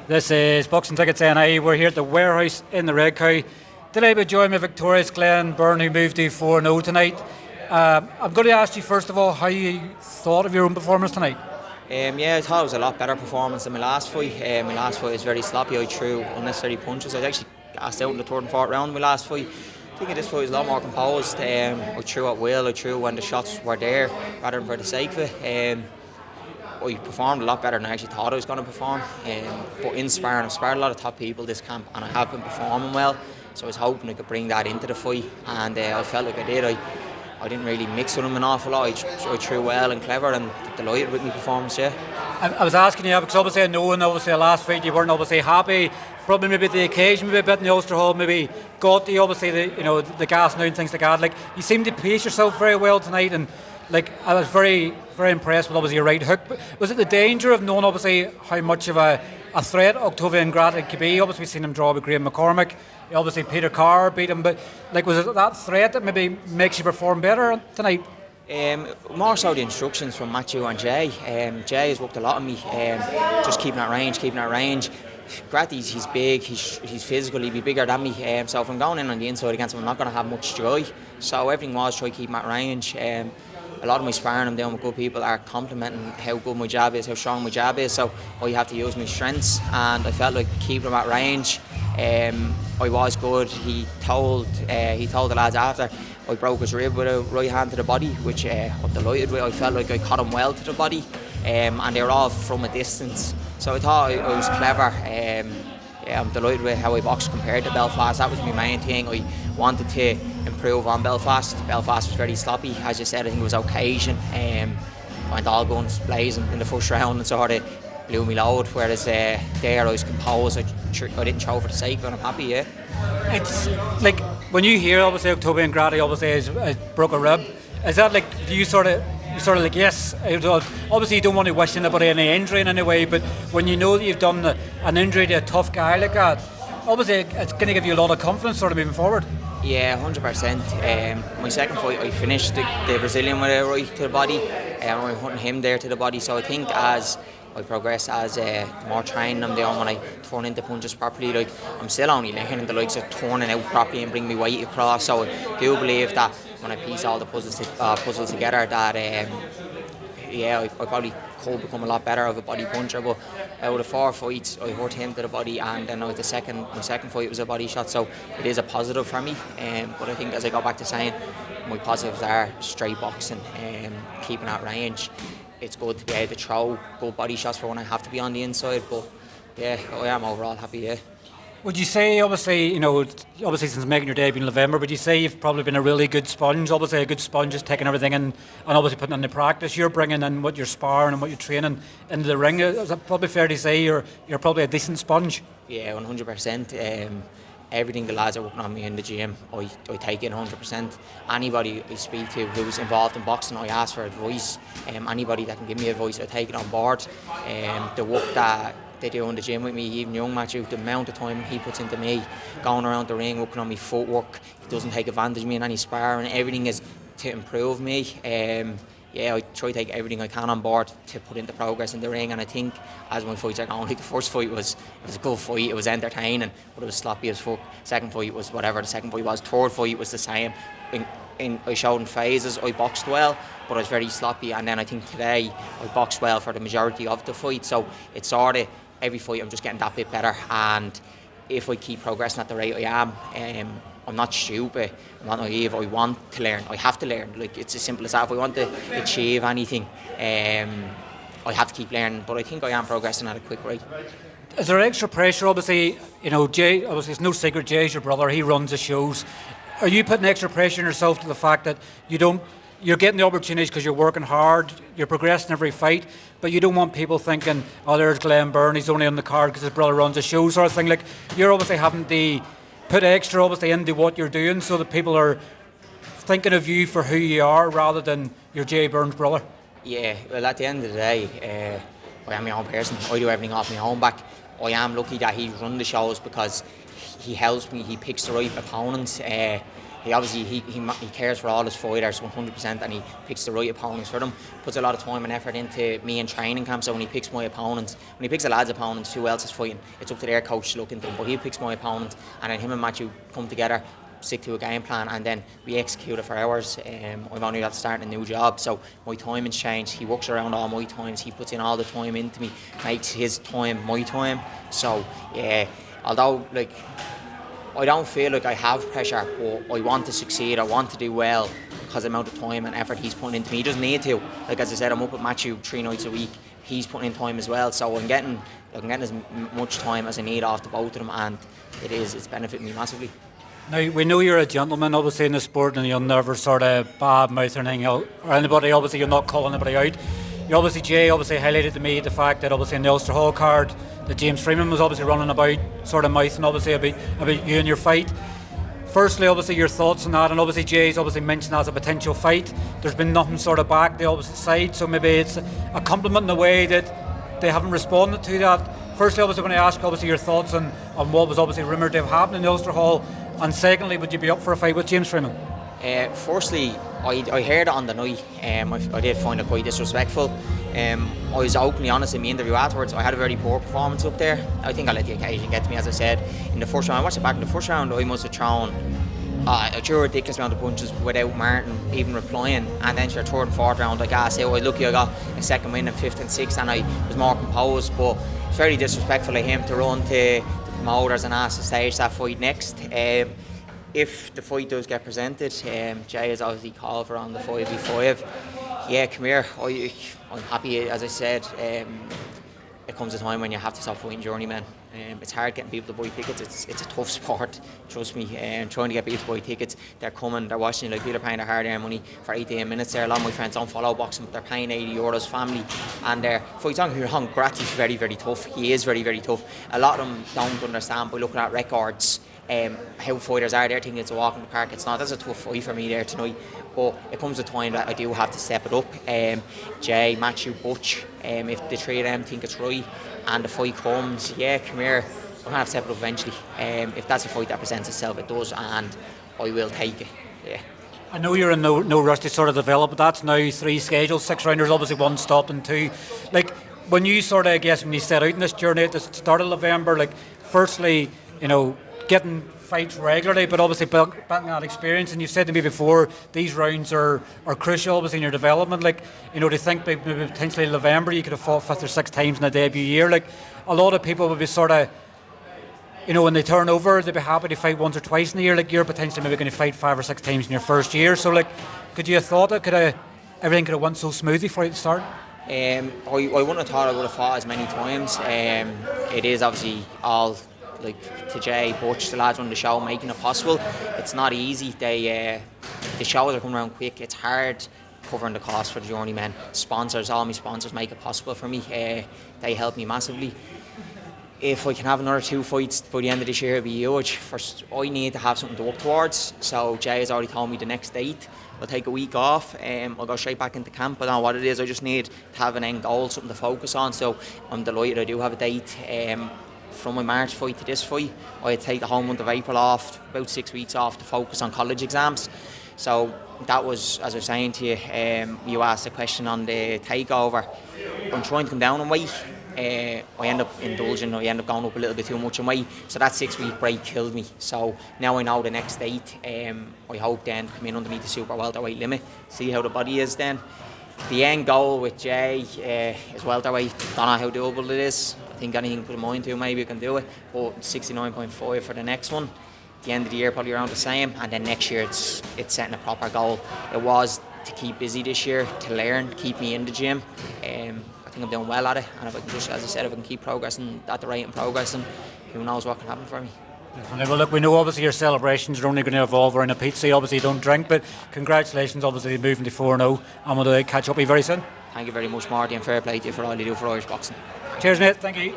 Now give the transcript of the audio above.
This is Boxing Tickets NI. We're here at the warehouse in the Red Cow. Today we're joined by victorious Byrne, who moved to 4-0 tonight. I'm going to ask you first of all how you thought of your own performance tonight. I thought it was a lot better performance than my last fight. My last fight was very sloppy. I threw unnecessary punches. I was actually gassed out in the third and fourth round of my last fight. I think this fight was a lot more composed. I threw at will. I threw when the shots were there rather than for the sake of it. I performed a lot better than I actually thought I was going to perform. But in sparring, I've sparred a lot of top people this camp and I have been performing well. So I was hoping I could bring that into the fight, and I felt like I did. I didn't really mix with them an awful lot. I threw well and clever and delighted with my performance, yeah. I was asking you, because obviously I know in the last fight you weren't obviously happy, probably maybe the occasion, maybe a bit in the Ulster Hall, maybe got the obviously the gas now and things like that. Like, you seemed to pace yourself very well tonight, and like I was very, very impressed with obviously your right hook. But was it the danger of knowing obviously how much of a threat Octavian Grattan could be? Obviously we've seen him draw with Graham McCormack. Obviously Peter Carr beat him, but like, was it that threat that maybe makes you perform better tonight? More so the instructions from Matthew and Jay. Jay has worked a lot on me, just keeping that range. Gratty's, he's big, he's physical, he'll be bigger than me. So if I'm going in on the inside against him, I'm not going to have much joy. So everything was try to keep him at range. A lot of my sparring I'm doing with good people are complimenting how good my jab is, how strong my jab is. So I have to use my strengths, and I felt like keeping him at range. I was good. He told the lads after I broke his rib with a right hand to the body, which I'm delighted with. I felt like I caught him well to the body, and they were all from a distance. So I thought I was clever. I'm delighted with how I boxed compared to Belfast. That was my main thing. I wanted to improve on Belfast. Belfast was very sloppy, as you said. I think it was occasion. Went all guns blazing in the first round and sort of blew me load. Whereas there I was composed. I didn't throw for the sake of it. I'm happy. Yeah. It's like when you hear obviously Octavian Grattan obviously has broke a rib. Is that like, do you sort of like, yes, obviously you don't want to wish anybody any injury in any way, but when you know that you've done an injury to a tough guy like that, obviously it's going to give you a lot of confidence sort of moving forward. Yeah, 100%. My second fight I finished the Brazilian with a right to the body, and I'm hunting him there to the body. So I think as I progress, as more training I'm doing, when I turn into punches properly, like I'm still only learning the likes of turning out properly and bring my weight across. So I do believe that when I piece all the puzzles together, that I probably could become a lot better of a body puncher. But out of 4 fights, I hurt him to the body, and then my second fight was a body shot. So it is a positive for me. But I think as I go back to saying, my positives are straight boxing, keeping at range. It's good to be able to throw good body shots for when I have to be on the inside. But yeah, I am overall happy. Yeah. Would you say, obviously since making your debut in November, would you say you've probably been a really good sponge? Obviously a good sponge is taking everything in and obviously putting in the practice. You're bringing in what you're sparring and what you're training into the ring. Is it probably fair to say you're probably a decent sponge? Yeah, 100%. Everything the lads are working on me in the gym, I take in 100%. Anybody I speak to who's involved in boxing, I ask for advice. Anybody that can give me advice, I take it on board. The work that they do in the gym with me, even young Matthew, the amount of time he puts into me, going around the ring, working on my footwork, he doesn't take advantage of me in any sparring. Everything is to improve me. I try to take everything I can on board to put into progress in the ring, and I think as my fights are going, like the first fight was a good fight, it was entertaining, but it was sloppy as fuck. Second fight was whatever the second fight was. Third fight was the same. I showed in phases, I boxed well, but I was very sloppy, and then I think today I boxed well for the majority of the fight. So it's sort of every fight I'm just getting that bit better, and if I keep progressing at the rate I am, I'm not stupid, I'm not naive, I want to learn, I have to learn. Like, it's as simple as that. If I want to achieve anything, I have to keep learning, but I think I am progressing at a quick rate. Is there extra pressure? Obviously, Jay, obviously it's no secret, Jay's your brother, he runs the shows. Are you putting extra pressure on yourself to the fact that you're getting the opportunities because you're working hard, you're progressing every fight, but you don't want people thinking, oh, there's Byrne, he's only on the card because his brother runs the show, sort of thing? Like, you're obviously having to put extra obviously into what you're doing so that people are thinking of you for who you are rather than you're Jay Byrne's brother. Yeah, well, at the end of the day, I am my own person. I do everything off my own back. I am lucky that he runs the shows because he helps me, he picks the right opponents. he cares for all his fighters 100%, and he picks the right opponents for them. Puts a lot of time and effort into me in training camp. So when he picks my opponents, when he picks a lad's opponents, who else is fighting, it's up to their coach to look into them. But he picks my opponent, and then him and Matthew come together, stick to a game plan, and then we execute it for hours. I've only got to start a new job, so my timing's changed. He works around all my times. He puts in all the time into me, makes his time my time. So yeah, although like I don't feel like I have pressure, but I want to succeed. I want to do well because of the amount of time and effort he's putting into me. He doesn't need to. Like as I said, I'm up with Matthew 3 nights a week. He's putting in time as well, so I'm getting as much time as I need off the both of them, and it's benefiting me massively. Now, we know you're a gentleman, obviously, in the sport, and you'll never sort of bad mouth or anything or anybody. Obviously, you're not calling anybody out. Jay highlighted to me the fact that obviously in the Ulster Hall card that James Freeman was obviously running about, sort of mouthing obviously about you and your fight. Firstly, obviously your thoughts on that, and obviously Jay's obviously mentioned that as a potential fight. There's been nothing sort of back the opposite side, so maybe it's a compliment in a way that they haven't responded to that. Firstly, obviously, when I ask obviously your thoughts on what was obviously rumoured to have happened in the Ulster Hall, and secondly, would you be up for a fight with James Freeman? Firstly, I heard it on the night. I did find it quite disrespectful. I was openly honest in my interview afterwards. I had a very poor performance up there. I think I let the occasion get to me, as I said. In the first round, I watched it back in the first round, I must have thrown a ridiculous amount of punches without Martin even replying. And then your third and fourth round, I gassed out. Lucky I got a second win in fifth and sixth, and I was more composed. But it's very disrespectful of him to run to the promoters and ask to stage that fight next. If the fight does get presented, Jay has obviously called for on the 5v5. Yeah, come here. I'm happy, as I said. It comes a time when you have to stop fighting journeymen. It's hard getting people to buy tickets. It's a tough sport, trust me. Trying to get people to buy tickets, they're coming, they're watching, like people are paying their hard-earned money for 18 minutes there. A lot of my friends don't follow boxing, but they're paying €80, family, and their fights. Don't get me wrong, Gratty's very, very tough. He is very, very tough. A lot of them don't understand by looking at records how fighters are. They're thinking it's a walk in the park. It's not. That's a tough fight for me there tonight. But it comes a time that I do have to step it up. Jay, Matthew, Butch, if the three of them think it's right and the fight comes, yeah, come here, I'm going to have to step it up eventually. If that's a fight that presents itself, it does, and I will take it. Yeah. I know you're in no rush to sort of develop, but that's now 3 scheduled, 6 rounders, obviously 1 stop and 2. Like, when you sort of, I guess, when you set out in this journey at the start of November, like, firstly, getting fights regularly, but obviously building that experience. And you've said to me before, these rounds are crucial, obviously, in your development. Like, do you think maybe potentially in November you could have fought 5 or 6 times in a debut year? Like, a lot of people would be sort of, when they turn over, they'd be happy to fight once or twice in a year. Like, you're potentially maybe going to fight 5 or 6 times in your first year. So, like, could you have thought that everything could have went so smoothly for you at the start? I wouldn't have thought I would have fought as many times. It is obviously all, like, to Jay, Butch, the lads on the show, making it possible. It's not easy. The shows are coming around quick. It's hard covering the cost for the journeymen. Sponsors, all my sponsors make it possible for me. They help me massively. If I can have another 2 fights by the end of this year, it'll be huge. First, I need to have something to work towards. So Jay has already told me the next date. I'll take a week off. I'll go straight back into camp. I don't know what it is. I just need to have an end goal, something to focus on. So I'm delighted I do have a date. From my March fight to this fight, I take the whole month of April off, about 6 weeks off to focus on college exams. So that was, as I was saying to you, you asked a question on the takeover. I'm trying to come down in weight. I end up indulging, I end up going up a little bit too much in weight. So that 6-week break killed me. So now I know the next date. I hope then to come in underneath the super welterweight limit, see how the body is then. The end goal with Jay is welterweight. Don't know how doable it is. I think anything put a mind to, maybe I can do it. But 69.5 for the next one. At the end of the year, probably around the same. And then next year, it's setting a proper goal. It was to keep busy this year, to learn, keep me in the gym. I think I'm doing well at it. And if I can just, as I said, if I can keep progressing at the rate I'm progressing, who knows what can happen for me. Well, look, we know obviously your celebrations are only going to evolve around a pizza. Obviously, you don't drink, but congratulations, obviously, moving to 4-0. And we'll catch up with you very soon. Thank you very much, Marty, and fair play to you for all you do for Irish boxing. Cheers, mate. Thank you.